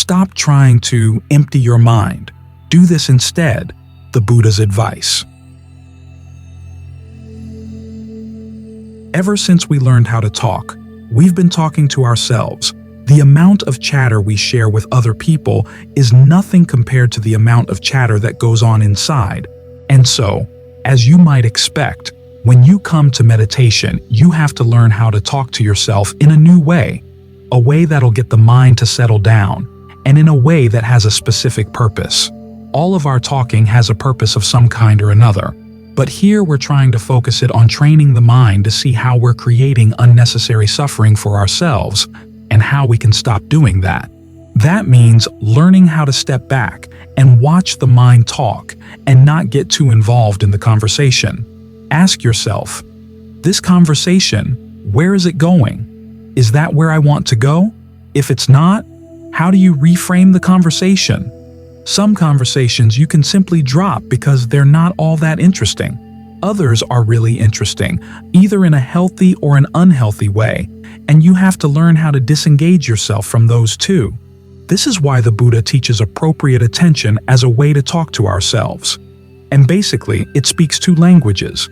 Stop trying to empty your mind. Do this instead, the Buddha's advice. Ever since we learned how to talk, we've been talking to ourselves. The amount of chatter we share with other people is nothing compared to the amount of chatter that goes on inside. And so, as you might expect, when you come to meditation, you have to learn how to talk to yourself in a new way, a way that'll get the mind to settle down, and in a way that has a specific purpose. All of our talking has a purpose of some kind or another, but here we're trying to focus it on training the mind to see how we're creating unnecessary suffering for ourselves and how we can stop doing that. That means learning how to step back and watch the mind talk and not get too involved in the conversation. Ask yourself, this conversation, where is it going? Is that where I want to go? If it's not, how do you reframe the conversation? Some conversations you can simply drop because they're not all that interesting. Others are really interesting, either in a healthy or an unhealthy way, and you have to learn how to disengage yourself from those too. This is why the Buddha teaches appropriate attention as a way to talk to ourselves. And basically, it speaks two languages.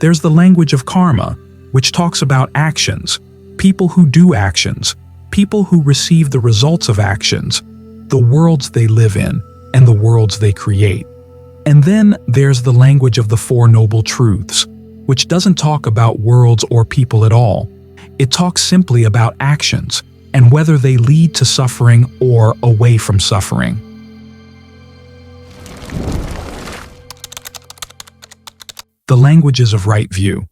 There's the language of karma, which talks about actions, people who do actions, people who receive the results of actions, the worlds they live in, and the worlds they create. And then there's the language of the Four Noble Truths, which doesn't talk about worlds or people at all. It talks simply about actions and whether they lead to suffering or away from suffering. The languages of right view.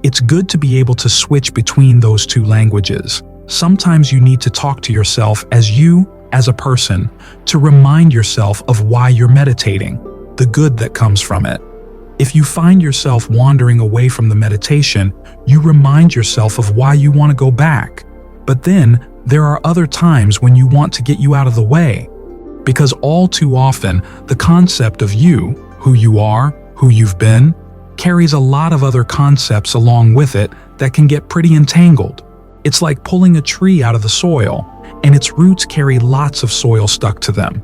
It's good to be able to switch between those two languages. Sometimes you need to talk to yourself as a person, to remind yourself of why you're meditating, the good that comes from it. If you find yourself wandering away from the meditation, you remind yourself of why you want to go back. But then, there are other times when you want to get you out of the way. Because all too often, the concept of you, who you are, who you've been, carries a lot of other concepts along with it that can get pretty entangled. It's like pulling a tree out of the soil, and its roots carry lots of soil stuck to them.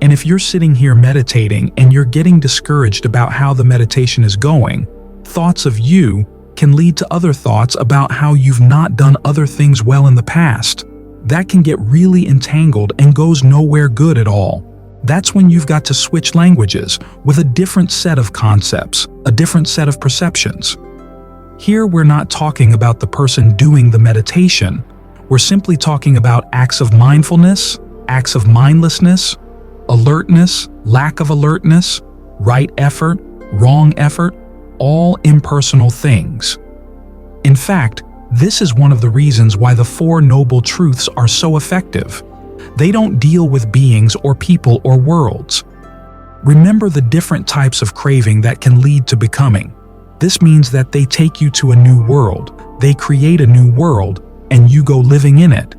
And if you're sitting here meditating and you're getting discouraged about how the meditation is going, thoughts of you can lead to other thoughts about how you've not done other things well in the past. That can get really entangled and goes nowhere good at all. That's when you've got to switch languages with a different set of concepts, a different set of perceptions. Here we're not talking about the person doing the meditation. We're simply talking about acts of mindfulness, acts of mindlessness, alertness, lack of alertness, right effort, wrong effort, all impersonal things. In fact, this is one of the reasons why the Four Noble Truths are so effective. They don't deal with beings or people or worlds. Remember the different types of craving that can lead to becoming. This means that they take you to a new world, they create a new world, and you go living in it.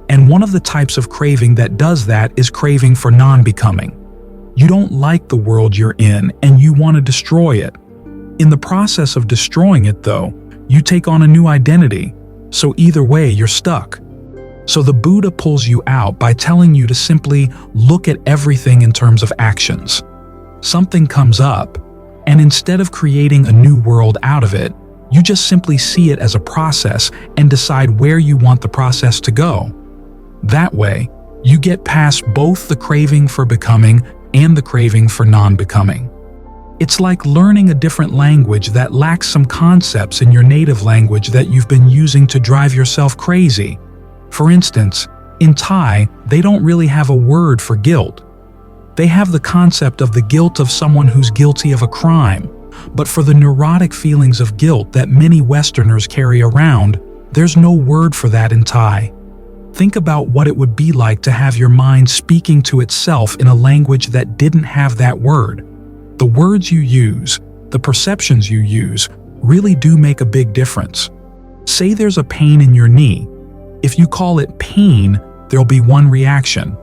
And one of the types of craving that does that is craving for non-becoming. You don't like the world you're in and you want to destroy it. In the process of destroying it, though, you take on a new identity, so either way you're stuck. So the Buddha pulls you out by telling you to simply look at everything in terms of actions. Something comes up, and instead of creating a new world out of it, you just simply see it as a process and decide where you want the process to go. That way, you get past both the craving for becoming and the craving for non-becoming. It's like learning a different language that lacks some concepts in your native language that you've been using to drive yourself crazy. For instance, in Thai, they don't really have a word for guilt. They have the concept of the guilt of someone who's guilty of a crime, but for the neurotic feelings of guilt that many Westerners carry around, there's no word for that in Thai. Think about what it would be like to have your mind speaking to itself in a language that didn't have that word. The words you use, the perceptions you use, really do make a big difference. Say there's a pain in your knee. If you call it pain, there'll be one reaction.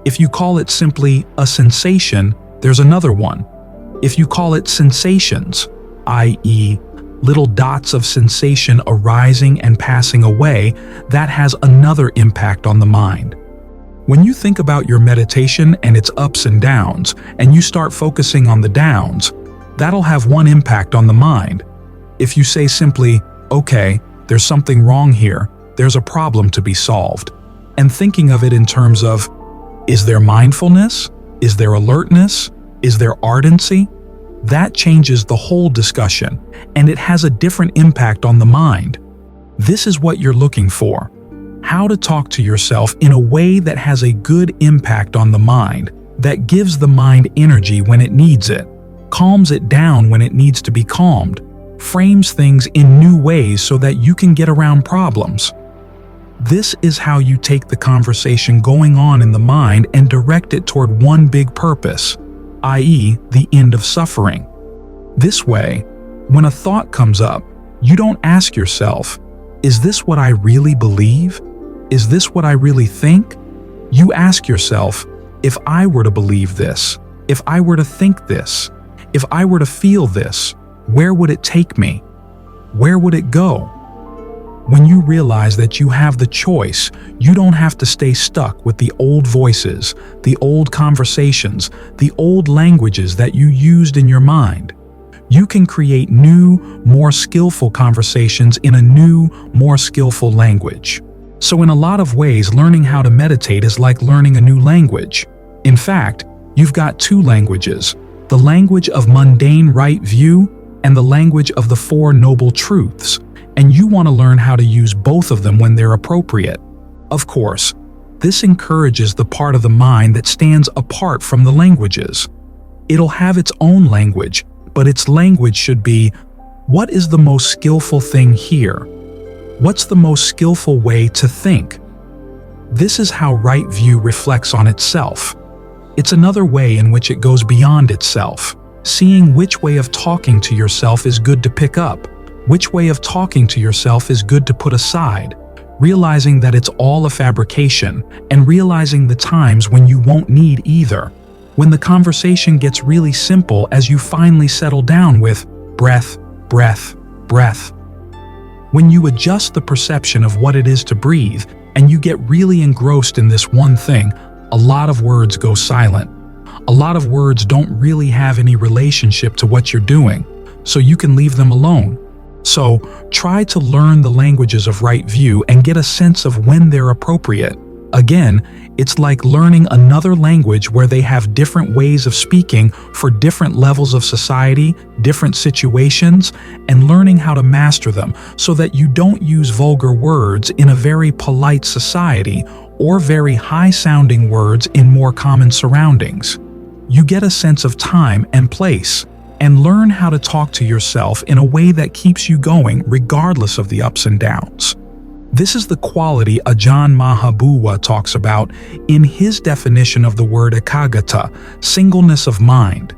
If you call it simply a sensation, there's another one. If you call it sensations, i.e., little dots of sensation arising and passing away, that has another impact on the mind. When you think about your meditation and its ups and downs, and you start focusing on the downs, that'll have one impact on the mind. If you say simply, okay, there's something wrong here, there's a problem to be solved, and thinking of it in terms of, is there mindfulness? Is there alertness? Is there ardency? That changes the whole discussion, and it has a different impact on the mind. This is what you're looking for. How to talk to yourself in a way that has a good impact on the mind, that gives the mind energy when it needs it, calms it down when it needs to be calmed, frames things in new ways so that you can get around problems. This is how you take the conversation going on in the mind and direct it toward one big purpose, i.e., the end of suffering. This way, when a thought comes up, you don't ask yourself, is this what I really believe? Is this what I really think? You ask yourself, if I were to believe this, if I were to think this, if I were to feel this, where would it take me? Where would it go? When you realize that you have the choice, you don't have to stay stuck with the old voices, the old conversations, the old languages that you used in your mind. You can create new, more skillful conversations in a new, more skillful language. So in a lot of ways, learning how to meditate is like learning a new language. In fact, you've got two languages, the language of Mundane Right View and the language of the Four Noble Truths, and you want to learn how to use both of them when they're appropriate. Of course, this encourages the part of the mind that stands apart from the languages. It'll have its own language, but its language should be, what is the most skillful thing here? What's the most skillful way to think? This is how right view reflects on itself. It's another way in which it goes beyond itself, seeing which way of talking to yourself is good to pick up, which way of talking to yourself is good to put aside, realizing that it's all a fabrication, and realizing the times when you won't need either. When the conversation gets really simple as you finally settle down with breath, breath, breath. When you adjust the perception of what it is to breathe, and you get really engrossed in this one thing, a lot of words go silent. A lot of words don't really have any relationship to what you're doing, so you can leave them alone. So, try to learn the languages of right view and get a sense of when they're appropriate. Again, it's like learning another language where they have different ways of speaking for different levels of society, different situations, and learning how to master them so that you don't use vulgar words in a very polite society or very high-sounding words in more common surroundings. You get a sense of time and place, and learn how to talk to yourself in a way that keeps you going regardless of the ups and downs. This is the quality Ajahn Mahabhuwa talks about in his definition of the word ekaggata, singleness of mind.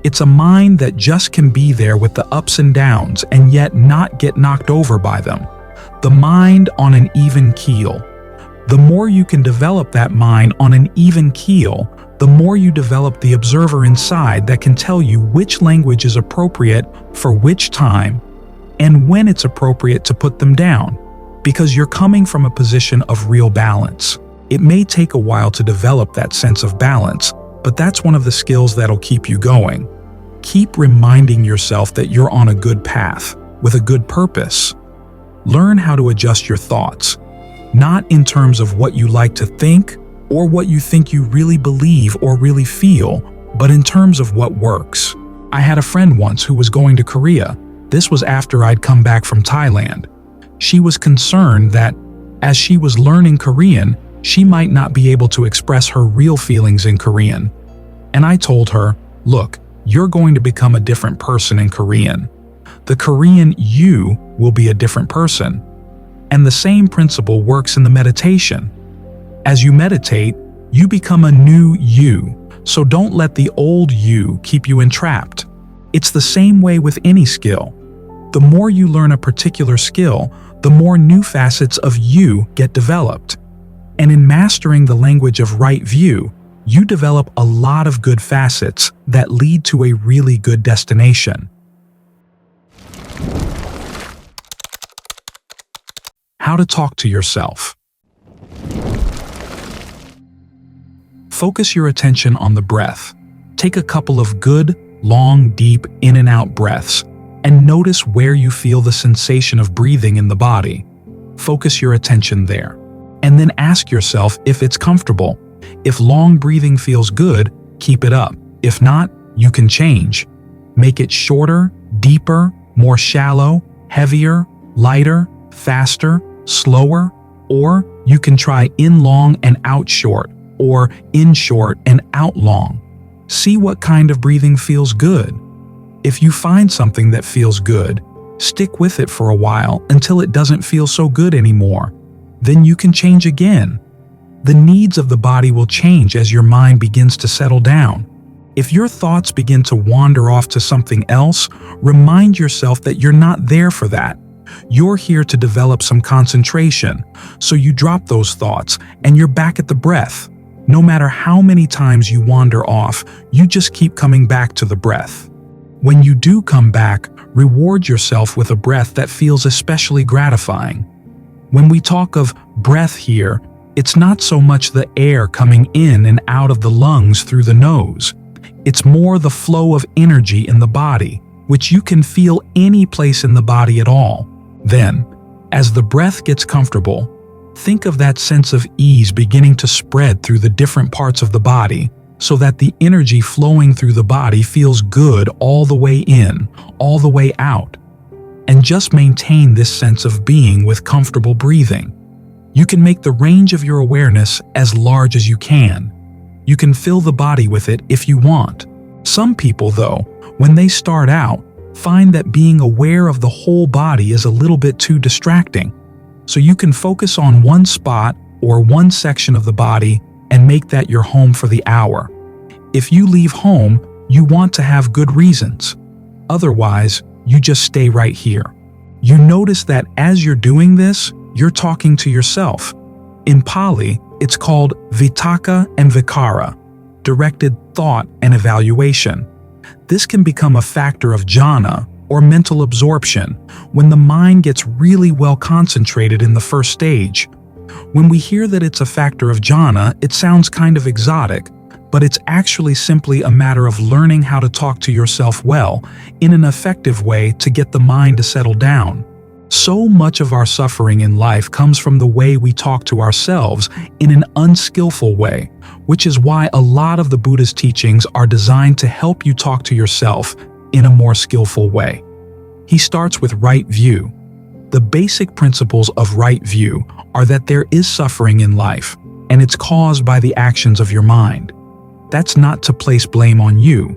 It's a mind that just can be there with the ups and downs and yet not get knocked over by them. The mind on an even keel. The more you can develop that mind on an even keel, the more you develop the observer inside that can tell you which language is appropriate for which time and when it's appropriate to put them down, because you're coming from a position of real balance. It may take a while to develop that sense of balance, but that's one of the skills that'll keep you going. Keep reminding yourself that you're on a good path, with a good purpose. Learn how to adjust your thoughts, not in terms of what you like to think or what you think you really believe or really feel, but in terms of what works. I had a friend once who was going to Korea. This was after I'd come back from Thailand. She was concerned that, as she was learning Korean, she might not be able to express her real feelings in Korean. And I told her, look, you're going to become a different person in Korean. The Korean you will be a different person. And the same principle works in the meditation. As you meditate, you become a new you, so don't let the old you keep you entrapped. It's the same way with any skill. The more you learn a particular skill, the more new facets of you get developed. And in mastering the language of right view, you develop a lot of good facets that lead to a really good destination. how to talk to yourself. Focus your attention on the breath. Take a couple of good, long, deep in and out breaths, and notice where you feel the sensation of breathing in the body. Focus your attention there. And then ask yourself if it's comfortable. If long breathing feels good, keep it up. If not, you can change. Make it shorter, deeper, more shallow, heavier, lighter, faster, slower, or you can try in long and out short, or in short and out long. See what kind of breathing feels good. If you find something that feels good, stick with it for a while until it doesn't feel so good anymore. Then you can change again. The needs of the body will change as your mind begins to settle down. If your thoughts begin to wander off to something else, remind yourself that you're not there for that. You're here to develop some concentration, so you drop those thoughts and you're back at the breath. No matter how many times you wander off, you just keep coming back to the breath. When you do come back, reward yourself with a breath that feels especially gratifying. When we talk of breath here, it's not so much the air coming in and out of the lungs through the nose. It's more the flow of energy in the body, which you can feel any place in the body at all. Then, as the breath gets comfortable, think of that sense of ease beginning to spread through the different parts of the body, so that the energy flowing through the body feels good all the way in, all the way out. And just maintain this sense of being with comfortable breathing. You can make the range of your awareness as large as you can. You can fill the body with it if you want. Some people, though, when they start out, find that being aware of the whole body is a little bit too distracting. So you can focus on one spot or one section of the body and make that your home for the hour. If you leave home, you want to have good reasons. Otherwise, you just stay right here. You notice that as you're doing this, you're talking to yourself. In Pali, it's called vitakka and vikara, directed thought and evaluation. This can become a factor of jhana, or mental absorption, when the mind gets really well concentrated in the first stage. When we hear that it's a factor of jhana, it sounds kind of exotic, but it's actually simply a matter of learning how to talk to yourself well, in an effective way to get the mind to settle down. So much of our suffering in life comes from the way we talk to ourselves in an unskillful way, which is why a lot of the Buddha's teachings are designed to help you talk to yourself in a more skillful way. He starts with right view. The basic principles of right view are that there is suffering in life, and it's caused by the actions of your mind. That's not to place blame on you.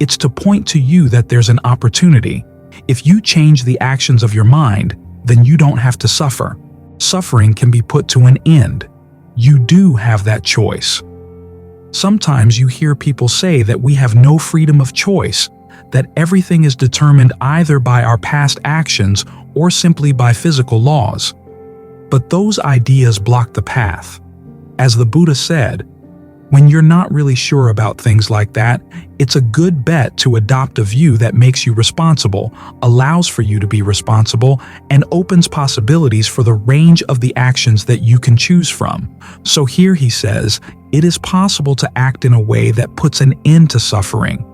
It's to point to you that there's an opportunity. If you change the actions of your mind, then you don't have to suffer. Suffering can be put to an end. You do have that choice. Sometimes you hear people say that we have no freedom of choice, that everything is determined either by our past actions or simply by physical laws. But those ideas block the path. As the Buddha said, when you're not really sure about things like that, it's a good bet to adopt a view that makes you responsible, allows for you to be responsible, and opens possibilities for the range of the actions that you can choose from. So here he says, it is possible to act in a way that puts an end to suffering.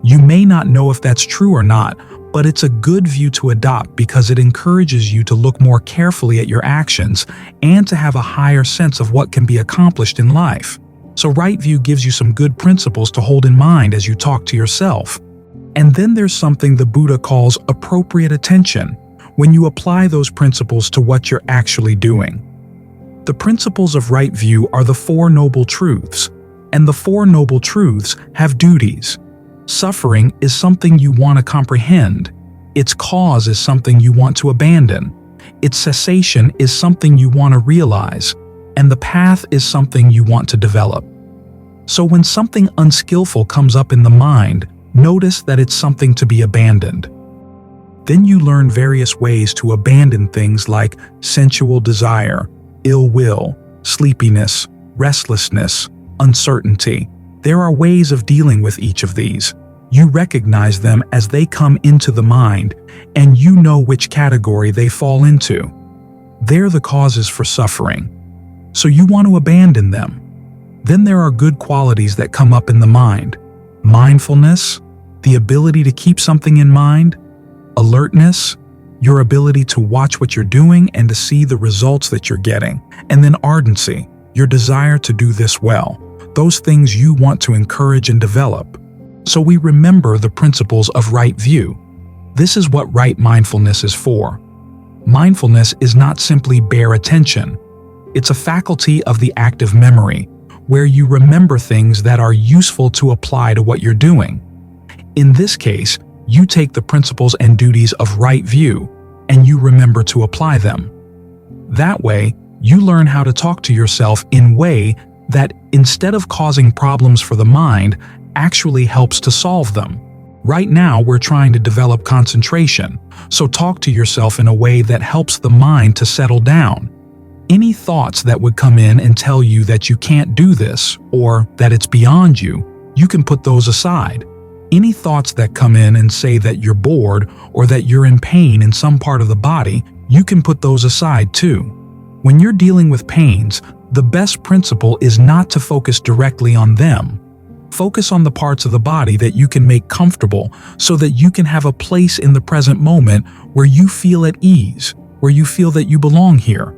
You may not know if that's true or not, but it's a good view to adopt because it encourages you to look more carefully at your actions and to have a higher sense of what can be accomplished in life. So right view gives you some good principles to hold in mind as you talk to yourself. And then there's something the Buddha calls appropriate attention, when you apply those principles to what you're actually doing. The principles of right view are the Four Noble Truths, and the Four Noble Truths have duties. Suffering is something you want to comprehend. Its cause is something you want to abandon. Its cessation is something you want to realize. And the path is something you want to develop. So when something unskillful comes up in the mind, notice that it's something to be abandoned. Then you learn various ways to abandon things like sensual desire, ill will, sleepiness, restlessness, uncertainty. There are ways of dealing with each of these. You recognize them as they come into the mind, and you know which category they fall into. they're the causes for suffering. So you want to abandon them. Then there are good qualities that come up in the mind. Mindfulness, the ability to keep something in mind, alertness, your ability to watch what you're doing and to see the results that you're getting, and then ardency, your desire to do this well, those things you want to encourage and develop. So we remember the principles of right view. This is what right mindfulness is for. Mindfulness is not simply bare attention. It's a faculty of the active memory, where you remember things that are useful to apply to what you're doing. In this case, you take the principles and duties of right view, and you remember to apply them. That way, you learn how to talk to yourself in a way that, instead of causing problems for the mind, actually helps to solve them. Right now, we're trying to develop concentration, so talk to yourself in a way that helps the mind to settle down. Any thoughts that would come in and tell you that you can't do this, or that it's beyond you, you can put those aside. Any thoughts that come in and say that you're bored or that you're in pain in some part of the body, you can put those aside too. When you're dealing with pains, the best principle is not to focus directly on them. Focus on the parts of the body that you can make comfortable so that you can have a place in the present moment where you feel at ease, where you feel that you belong here.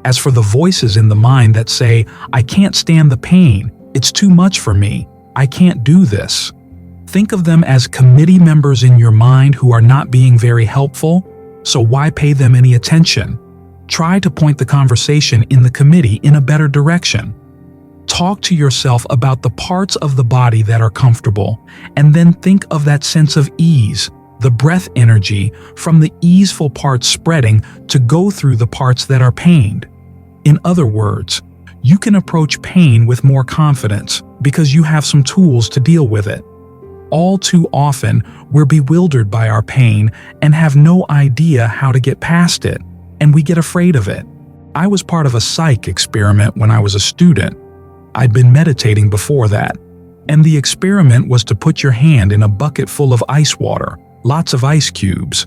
As for the voices in the mind that say, "I can't stand the pain, it's too much for me, I can't do this," think of them as committee members in your mind who are not being very helpful, so why pay them any attention? Try to point the conversation in the committee in a better direction. Talk to yourself about the parts of the body that are comfortable, and then think of that sense of ease, the breath energy from the easeful parts spreading to go through the parts that are pained. In other words, you can approach pain with more confidence because you have some tools to deal with it. All too often, we're bewildered by our pain and have no idea how to get past it, and we get afraid of it. I was part of a psych experiment when I was a student. I'd been meditating before that, and the experiment was to put your hand in a bucket full of ice water, lots of ice cubes.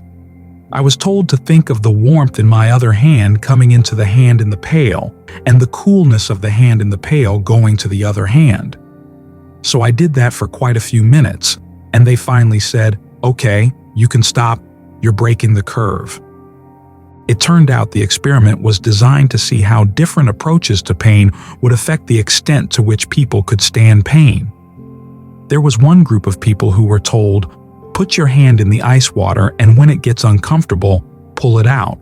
I was told to think of the warmth in my other hand coming into the hand in the pail, and the coolness of the hand in the pail going to the other hand. So I did that for quite a few minutes, and they finally said, "Okay, you can stop, you're breaking the curve." It turned out the experiment was designed to see how different approaches to pain would affect the extent to which people could stand pain. There was one group of people who were told, "Put your hand in the ice water, and when it gets uncomfortable, pull it out."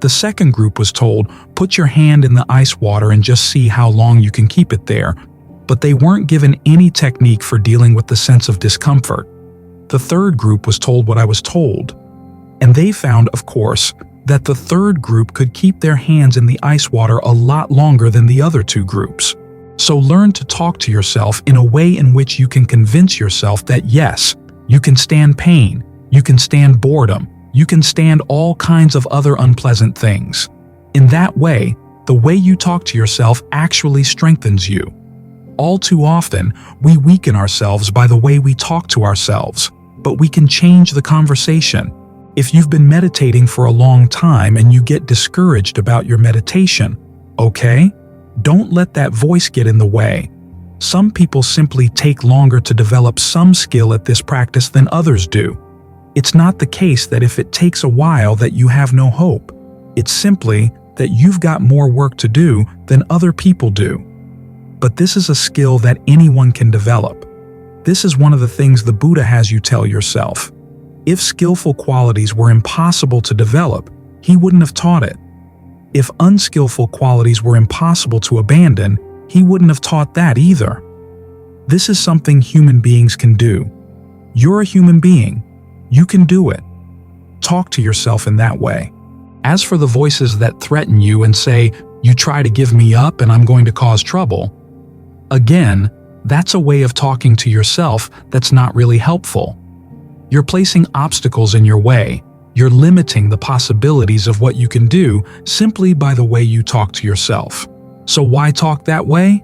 The second group was told, "Put your hand in the ice water and just see how long you can keep it there," but they weren't given any technique for dealing with the sense of discomfort. The third group was told what I was told, and they found, of course, that the third group could keep their hands in the ice water a lot longer than the other two groups. So learn to talk to yourself in a way in which you can convince yourself that yes, you can stand pain, you can stand boredom, you can stand all kinds of other unpleasant things. In that way, the way you talk to yourself actually strengthens you. All too often, we weaken ourselves by the way we talk to ourselves, but we can change the conversation. If you've been meditating for a long time and you get discouraged about your meditation, okay? Don't let that voice get in the way. Some people simply take longer to develop some skill at this practice than others do. It's not the case that if it takes a while that you have no hope. It's simply that you've got more work to do than other people do. But this is a skill that anyone can develop. This is one of the things the Buddha has you tell yourself. If skillful qualities were impossible to develop, he wouldn't have taught it. If unskillful qualities were impossible to abandon, he wouldn't have taught that either. This is something human beings can do. You're a human being. You can do it. Talk to yourself in that way. As for the voices that threaten you and say, "You try to give me up and I'm going to cause trouble," again, that's a way of talking to yourself that's not really helpful. You're placing obstacles in your way. You're limiting the possibilities of what you can do simply by the way you talk to yourself. So why talk that way?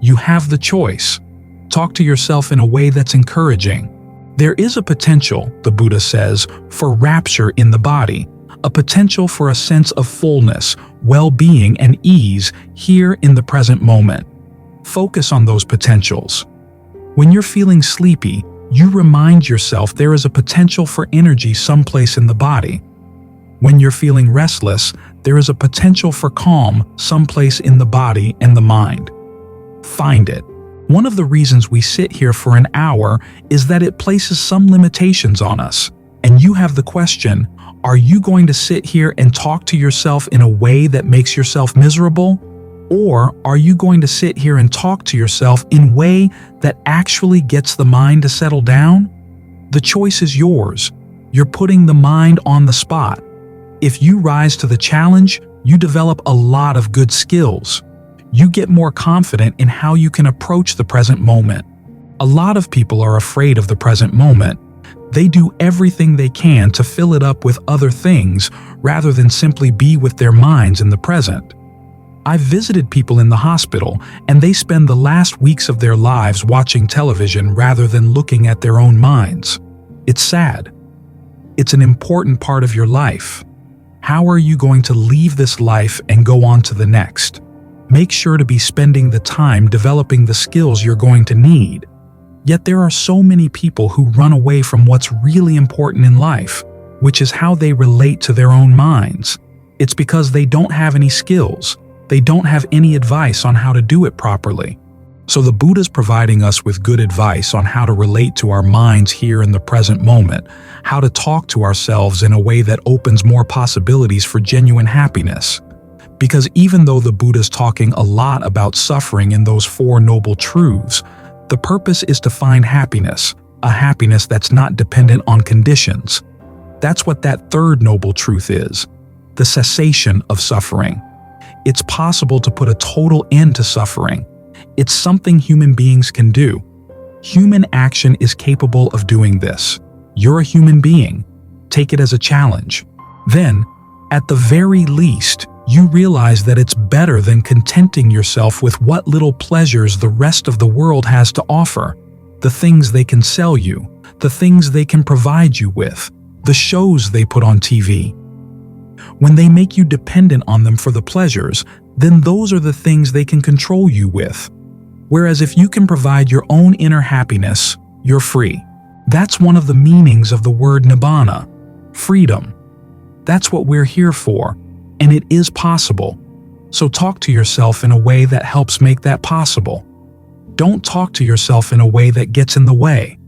You have the choice. Talk to yourself in a way that's encouraging. There is a potential, the Buddha says, for rapture in the body, a potential for a sense of fullness, well-being, and ease here in the present moment. Focus on those potentials. When you're feeling sleepy, you remind yourself there is a potential for energy someplace in the body. When you're feeling restless, there is a potential for calm someplace in the body and the mind. Find it. One of the reasons we sit here for an hour is that it places some limitations on us. And you have the question, are you going to sit here and talk to yourself in a way that makes yourself miserable? Or are you going to sit here and talk to yourself in a way that actually gets the mind to settle down? The choice is yours. You're putting the mind on the spot. If you rise to the challenge, you develop a lot of good skills. You get more confident in how you can approach the present moment. A lot of people are afraid of the present moment. They do everything they can to fill it up with other things rather than simply be with their minds in the present. I've visited people in the hospital, and they spend the last weeks of their lives watching television rather than looking at their own minds. It's sad. It's an important part of your life. How are you going to leave this life and go on to the next? Make sure to be spending the time developing the skills you're going to need. Yet there are so many people who run away from what's really important in life, which is how they relate to their own minds. It's because they don't have any skills. They don't have any advice on how to do it properly. So the Buddha's providing us with good advice on how to relate to our minds here in the present moment, how to talk to ourselves in a way that opens more possibilities for genuine happiness. Because even though the Buddha's talking a lot about suffering in those Four Noble Truths, the purpose is to find happiness, a happiness that's not dependent on conditions. That's what that third noble truth is, the cessation of suffering. It's possible to put a total end to suffering. It's something human beings can do. Human action is capable of doing this. You're a human being. Take it as a challenge. Then, at the very least, you realize that it's better than contenting yourself with what little pleasures the rest of the world has to offer, the things they can sell you, the things they can provide you with, the shows they put on TV. When they make you dependent on them for the pleasures, then those are the things they can control you with. Whereas if you can provide your own inner happiness, you're free. That's one of the meanings of the word nibbana, freedom. That's what we're here for, and it is possible. So talk to yourself in a way that helps make that possible. Don't talk to yourself in a way that gets in the way.